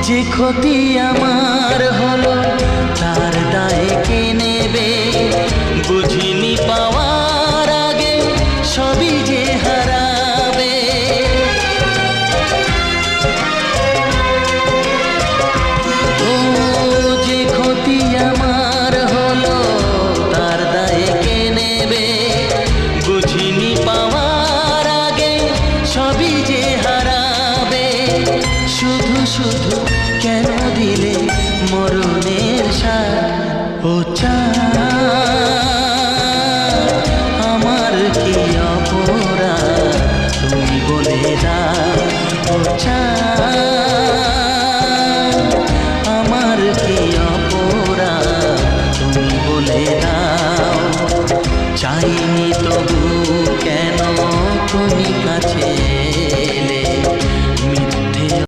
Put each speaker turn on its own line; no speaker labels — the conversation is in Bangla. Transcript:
যে ক্ষতি আমার হলো তার দায়ে কে নেবে? বুঝিনি পাওয়ার আগে সবই যে হারাবে। ও যে ক্ষতি আমার হলো তার দায়ে কে নেবে? বুঝিনি পাওয়ার আগে সবই যে হারাবে। শুধু শুধু কেন দিলে মরণের সাথ ও চা